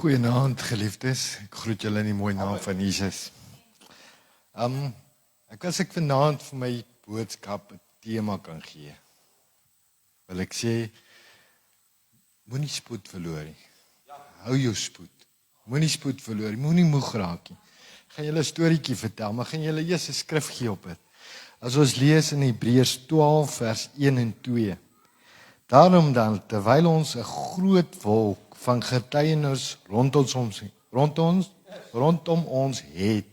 Goeienaand, geliefdes. Ek groet julle in die mooi naam van Jesus. Ek was ek vanaand vir my boodskap 'n tema kan gee. Wil ek sê, moenie spoed verloor nie. Hou jou spoed. Moenie spoed verloor nie. Moenie moeg raak nie. Ek gaan julle 'n storieetjie vertel, maar gaan julle eers 'n skrif gee op dit. As ons lees in Hebreërs 12 vers 1 en 2. Daarom dan, terwyl ons 'n groot wolk van getuienis rondom ons het,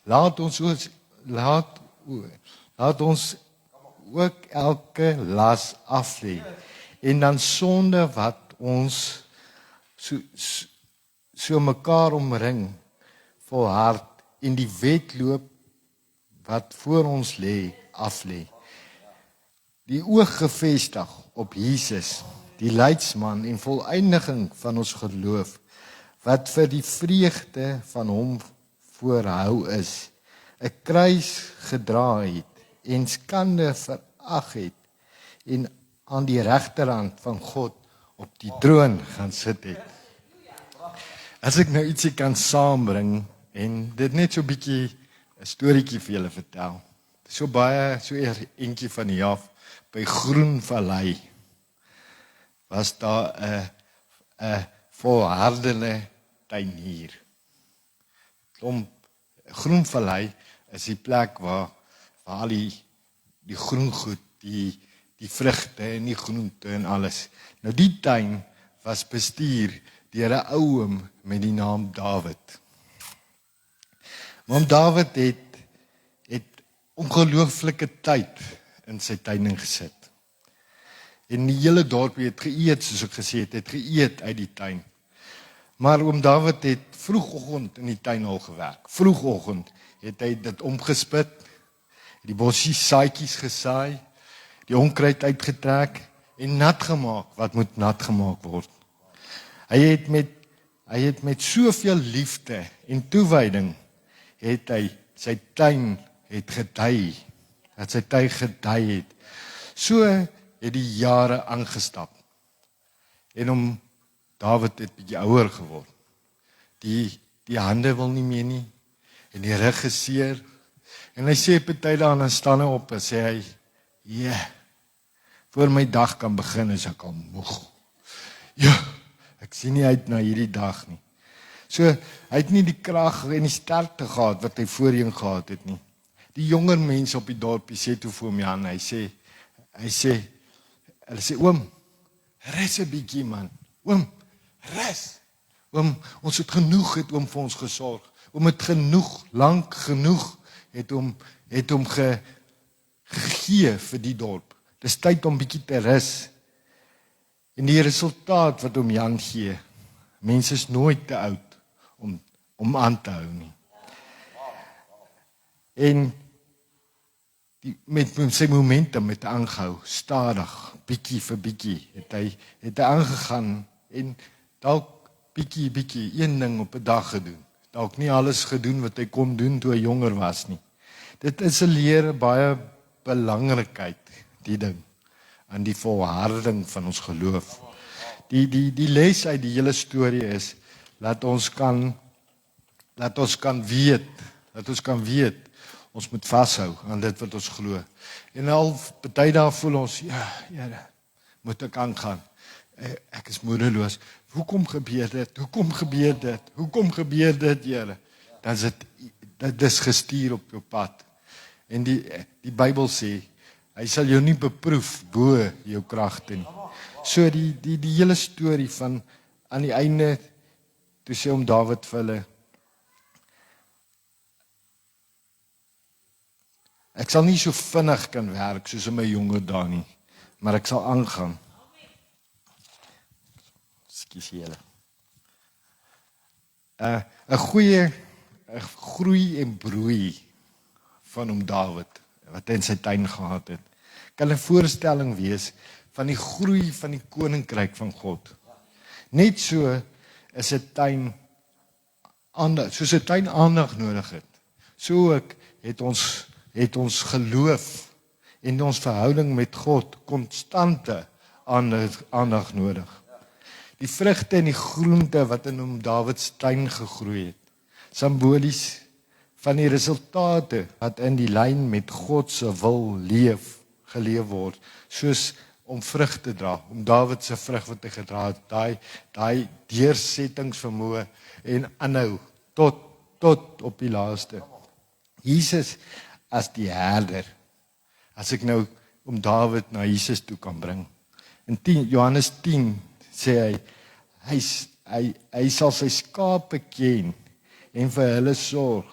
laat ons ook elke las aflê en dan sonde wat ons so mekaar omring volhard en die wedloop wat voor ons lê aflê. Die oog gefestig op Jesus, die leidsman en volëindiging van ons geloof, wat vir die vreugde van hom voorhou is, 'n kruis gedra het en skande verag het en aan die regterhand van God op die troon gaan sit het. As ek nou ietsie kan saambring en dit net so 'n bietjie 'n storieetjie vir julle vertel. So eentjie van die af by Groenvallei was daar 'n volhardende tuinier. Groenvallei is die plek waar al die groengoed, die vrugte en die groente en alles. Nou die tuin was bestuur deur 'n ou oom met die naam Dawid. Maar Dawid het ongelooflike tyd in sy tuin ingesit. En die hele dorpie het geëet, soos ek gesê het geëet uit die tuin. Maar oom Dawid het vroegoggend in die tuin al gewerk. Vroegoggend het hy dit omgespit, die bossie saadjies gesaai, die onkruid uitgetrek en nat gemaak wat moet nat gemaak word. Hy het met soveel liefde en toewyding het hy sy tuin het gedei, dat sy tuin gedei het. So het die jare aangestap. En Dawid het bietjie ouer geword. Die hande wil nie meer nie en die rug geseer. En hy sê party dan staan hy op en sê hy, voor my dag kan begin is ek al moeg. Ja, ek sien nie uit na hierdie dag nie. So, hy het nie die krag en die sterkte gehad wat hy voorheen gehad het nie. Die jonger mense op die dorpie sê toe vir hom Jan, hy sê, oom, res 'n bietjie man. Oom, res. Oom, ons het genoeg het oom vir ons gesorg. Oom het genoeg, lank genoeg het hom gegee vir die dorp. Dis tyd om bietjie te rus. En die resultaat wat oom Jan gee, mense is nooit te oud om aan te hou nie. En met sy momentum het aangehou, stadig, bietjie vir bietjie, het hy aangegaan en dalk bietjie, een ding op 'n dag gedoen. Dalk nie alles gedoen wat hy kon doen toe hy jonger was nie. Dit is 'n leer baie belangrikheid, die ding, aan die volharding van ons geloof. Die les uit die hele storie is, laat ons kan weet, ons moet vashou aan dit wat ons glo. En al party daar voel ons, Here, moet ek aangaan. Ek is moedeloos. Hoekom gebeur dit? Hoekom gebeur dit, Here? Dan is dit is gestuur op jou pad. En die Bybel sê, hy sal jou nie beproef bo jou kragte nie. So die hele storie van aan die einde toe sê om Dawid vir hulle, ek sal nie so vinnig kan werk soos in my jonger dae nie, maar ek sal aangaan. Ekskuus julle. 'n goeie groei en broei van om Dawid wat hy in sy tuin gehad het. Kan 'n voorstelling wees van die groei van die koninkryk van God. Net so is 'n tuin soos 'n tuin aandag nodig het. So ook het ons geloof en ons verhouding met God konstante aandag nodig. Die vrugte en die groente wat in Oom Dawid se tuin gegroei het. Simbolies van die resultate wat in die lyn met God se wil geleef word, soos om vrug te dra, om Dawid se vrug wat hy gedra het, daai deursettingsvermoë en aanhou tot op die laaste. Jesus as die herder, as ek nou om Dawid na Jesus toe kan bring. In Johannes 10 sê hy sal sy skape ken en vir hulle sorg,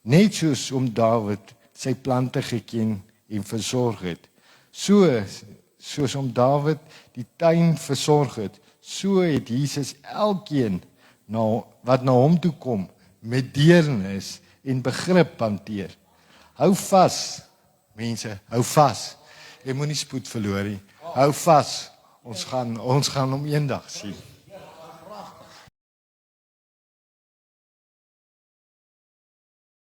net soos om Dawid sy plante geken en versorg het. Soos om Dawid die tuin versorg het, so het Jesus elkeen wat na hom toe kom met deernis en begrip hanteer. Hou vas, mense, hou vas. Jy moenie spoed verloor nie. Hou vas. Ons gaan hom eendag sien.